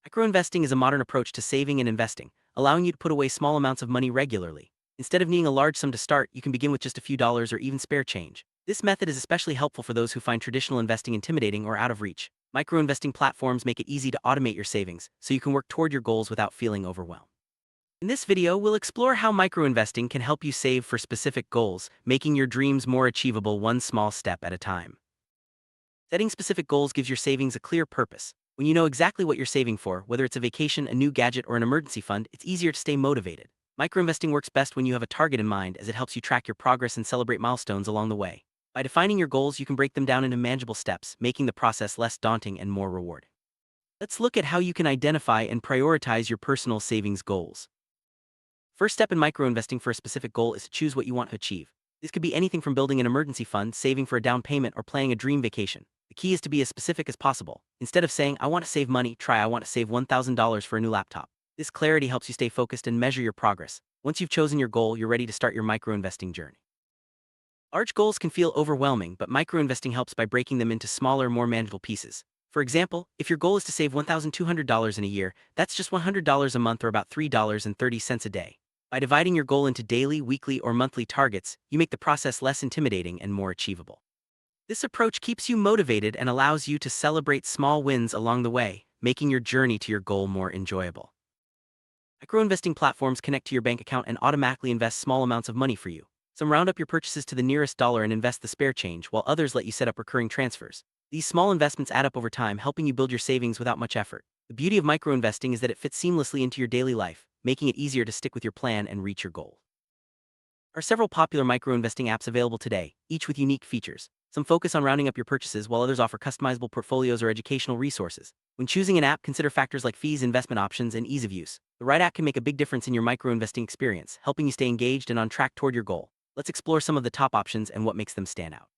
Microinvesting is a modern approach to saving and investing, allowing you to put away small amounts of money regularly. Instead of needing a large sum to start, you can begin with just a few dollars or even spare change. This method is especially helpful for those who find traditional investing intimidating or out of reach. Microinvesting platforms make it easy to automate your savings, so you can work toward your goals without feeling overwhelmed. In this video, we'll explore how microinvesting can help you save for specific goals, making your dreams more achievable one small step at a time. Setting specific goals gives your savings a clear purpose. When you know exactly what you're saving for, whether it's a vacation, a new gadget, or an emergency fund, it's easier to stay motivated. Microinvesting works best when you have a target in mind, as it helps you track your progress and celebrate milestones along the way. By defining your goals, you can break them down into manageable steps, making the process less daunting and more rewarding. Let's look at how you can identify and prioritize your personal savings goals. First step in microinvesting for a specific goal is to choose what you want to achieve. This could be anything from building an emergency fund, saving for a down payment, or planning a dream vacation. The key is to be as specific as possible. Instead of saying, "I want to save money," try, "I want to save $1,000 for a new laptop." This clarity helps you stay focused and measure your progress. Once you've chosen your goal, you're ready to start your microinvesting journey. Large goals can feel overwhelming, but microinvesting helps by breaking them into smaller, more manageable pieces. For example, if your goal is to save $1,200 in a year, that's just $100 a month, or about $3.30 a day. By dividing your goal into daily, weekly, or monthly targets, you make the process less intimidating and more achievable. This approach keeps you motivated and allows you to celebrate small wins along the way, making your journey to your goal more enjoyable. Microinvesting platforms connect to your bank account and automatically invest small amounts of money for you. Some round up your purchases to the nearest dollar and invest the spare change, while others let you set up recurring transfers. These small investments add up over time, helping you build your savings without much effort. The beauty of microinvesting is that it fits seamlessly into your daily life, making it easier to stick with your plan and reach your goal. There are several popular microinvesting apps available today, each with unique features. Some focus on rounding up your purchases, while others offer customizable portfolios or educational resources. When choosing an app, consider factors like fees, investment options, and ease of use. The right app can make a big difference in your microinvesting experience, helping you stay engaged and on track toward your goal. Let's explore some of the top options and what makes them stand out.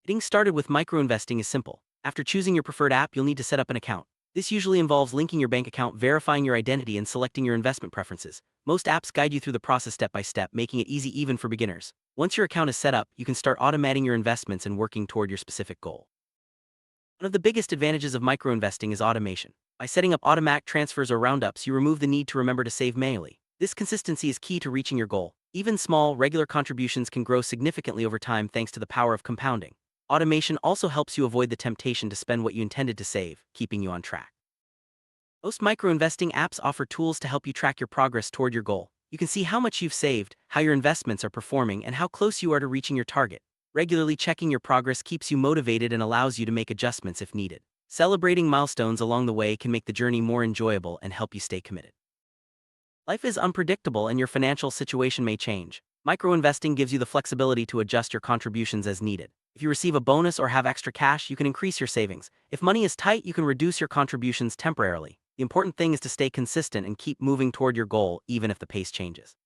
Getting started with microinvesting is simple. After choosing your preferred app, you'll need to set up an account. This usually involves linking your bank account, verifying your identity, and selecting your investment preferences. Most apps guide you through the process step by step, making it easy even for beginners. Once your account is set up, you can start automating your investments and working toward your specific goal. One of the biggest advantages of microinvesting is automation. By setting up automatic transfers or roundups, you remove the need to remember to save manually. This consistency is key to reaching your goal. Even small, regular contributions can grow significantly over time thanks to the power of compounding. Automation also helps you avoid the temptation to spend what you intended to save, keeping you on track. Most microinvesting apps offer tools to help you track your progress toward your goal. You can see how much you've saved, how your investments are performing, and how close you are to reaching your target. Regularly checking your progress keeps you motivated and allows you to make adjustments if needed. Celebrating milestones along the way can make the journey more enjoyable and help you stay committed. Life is unpredictable and your financial situation may change. Microinvesting gives you the flexibility to adjust your contributions as needed. If you receive a bonus or have extra cash, you can increase your savings. If money is tight, you can reduce your contributions temporarily. The important thing is to stay consistent and keep moving toward your goal, even if the pace changes.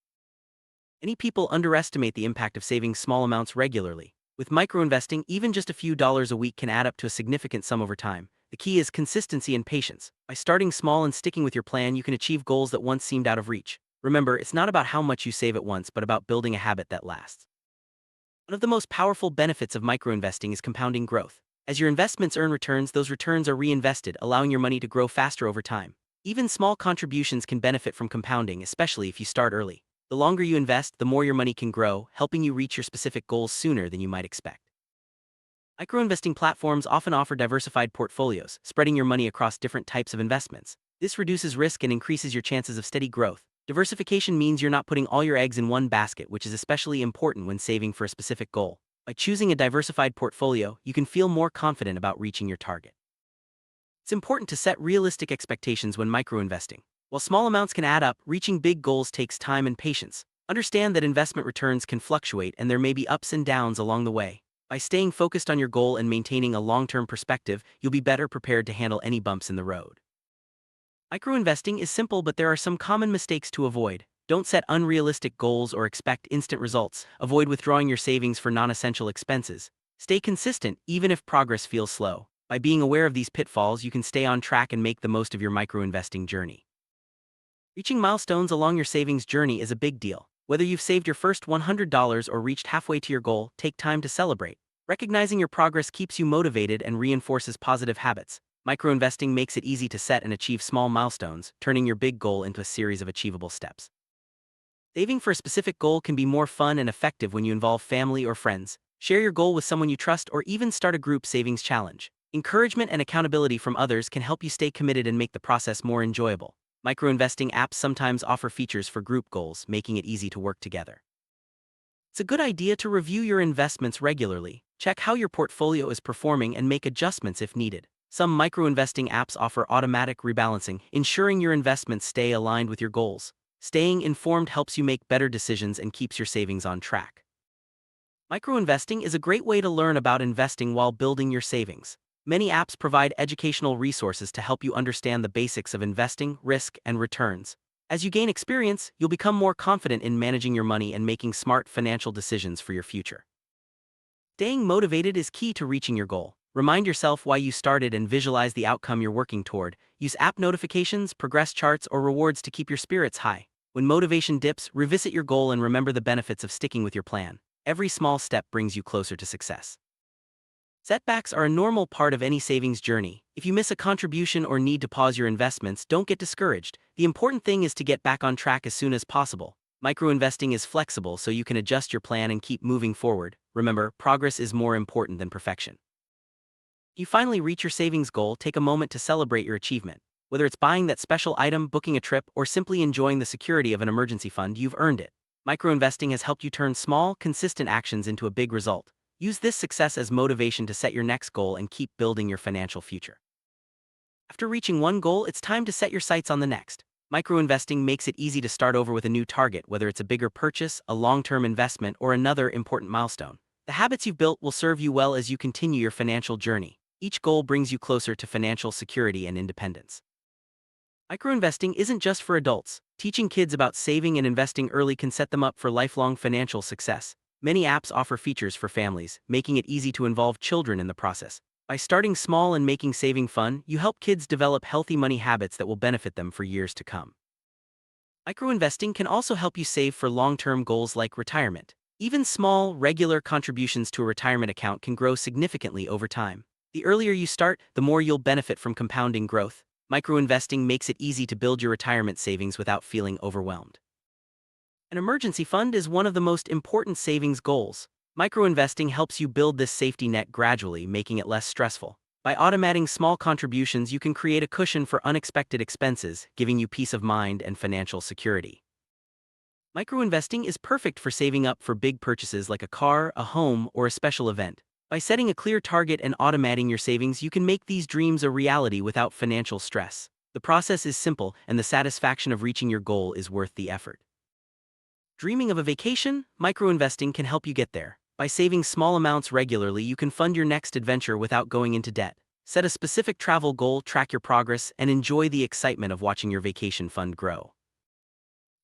Many people underestimate the impact of saving small amounts regularly. With microinvesting, even just a few dollars a week can add up to a significant sum over time. The key is consistency and patience. By starting small and sticking with your plan, you can achieve goals that once seemed out of reach. Remember, it's not about how much you save at once, but about building a habit that lasts. One of the most powerful benefits of microinvesting is compounding growth. As your investments earn returns, those returns are reinvested, allowing your money to grow faster over time. Even small contributions can benefit from compounding, especially if you start early. The longer you invest, the more your money can grow, helping you reach your specific goals sooner than you might expect. Microinvesting platforms often offer diversified portfolios, spreading your money across different types of investments. This reduces risk and increases your chances of steady growth. Diversification means you're not putting all your eggs in one basket, which is especially important when saving for a specific goal. By choosing a diversified portfolio, you can feel more confident about reaching your target. It's important to set realistic expectations when microinvesting. While small amounts can add up, reaching big goals takes time and patience. Understand that investment returns can fluctuate and there may be ups and downs along the way. By staying focused on your goal and maintaining a long-term perspective, you'll be better prepared to handle any bumps in the road. Microinvesting is simple, but there are some common mistakes to avoid. Don't set unrealistic goals or expect instant results. Avoid withdrawing your savings for non-essential expenses. Stay consistent, even if progress feels slow. By being aware of these pitfalls, you can stay on track and make the most of your microinvesting journey. Reaching milestones along your savings journey is a big deal. Whether you've saved your first $100 or reached halfway to your goal, take time to celebrate. Recognizing your progress keeps you motivated and reinforces positive habits. Microinvesting makes it easy to set and achieve small milestones, turning your big goal into a series of achievable steps. Saving for a specific goal can be more fun and effective when you involve family or friends. Share your goal with someone you trust or even start a group savings challenge. Encouragement and accountability from others can help you stay committed and make the process more enjoyable. Microinvesting apps sometimes offer features for group goals, making it easy to work together. It's a good idea to review your investments regularly. Check how your portfolio is performing and make adjustments if needed. Some microinvesting apps offer automatic rebalancing, ensuring your investments stay aligned with your goals. Staying informed helps you make better decisions and keeps your savings on track. Microinvesting is a great way to learn about investing while building your savings. Many apps provide educational resources to help you understand the basics of investing, risk, and returns. As you gain experience, you'll become more confident in managing your money and making smart financial decisions for your future. Staying motivated is key to reaching your goal. Remind yourself why you started and visualize the outcome you're working toward. Use app notifications, progress charts, or rewards to keep your spirits high. When motivation dips, revisit your goal and remember the benefits of sticking with your plan. Every small step brings you closer to success. Setbacks are a normal part of any savings journey. If you miss a contribution or need to pause your investments, don't get discouraged. The important thing is to get back on track as soon as possible. Microinvesting is flexible, so you can adjust your plan and keep moving forward. Remember, progress is more important than perfection. If you finally reach your savings goal, take a moment to celebrate your achievement. Whether it's buying that special item, booking a trip, or simply enjoying the security of an emergency fund, you've earned it. Microinvesting has helped you turn small, consistent actions into a big result. Use this success as motivation to set your next goal and keep building your financial future. After reaching one goal, it's time to set your sights on the next. Microinvesting makes it easy to start over with a new target, whether it's a bigger purchase, a long-term investment, or another important milestone. The habits you've built will serve you well as you continue your financial journey. Each goal brings you closer to financial security and independence. Microinvesting isn't just for adults. Teaching kids about saving and investing early can set them up for lifelong financial success. Many apps offer features for families, making it easy to involve children in the process. By starting small and making saving fun, you help kids develop healthy money habits that will benefit them for years to come. Microinvesting can also help you save for long-term goals like retirement. Even small, regular contributions to a retirement account can grow significantly over time. The earlier you start, the more you'll benefit from compounding growth. Microinvesting makes it easy to build your retirement savings without feeling overwhelmed. An emergency fund is one of the most important savings goals. Microinvesting helps you build this safety net gradually, making it less stressful. By automating small contributions, you can create a cushion for unexpected expenses, giving you peace of mind and financial security. Microinvesting is perfect for saving up for big purchases like a car, a home, or a special event. By setting a clear target and automating your savings, you can make these dreams a reality without financial stress. The process is simple, and the satisfaction of reaching your goal is worth the effort. Dreaming of a vacation? Microinvesting can help you get there. By saving small amounts regularly, you can fund your next adventure without going into debt. Set a specific travel goal, track your progress, and enjoy the excitement of watching your vacation fund grow.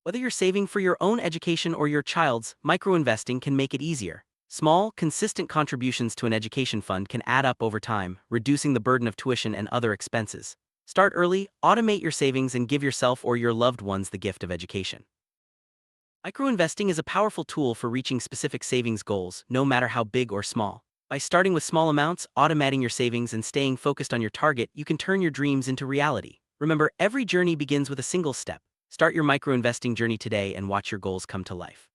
Whether you're saving for your own education or your child's, microinvesting can make it easier. Small, consistent contributions to an education fund can add up over time, reducing the burden of tuition and other expenses. Start early, automate your savings, and give yourself or your loved ones the gift of education. Microinvesting is a powerful tool for reaching specific savings goals, no matter how big or small. By starting with small amounts, automating your savings, and staying focused on your target, you can turn your dreams into reality. Remember, every journey begins with a single step. Start your microinvesting journey today and watch your goals come to life.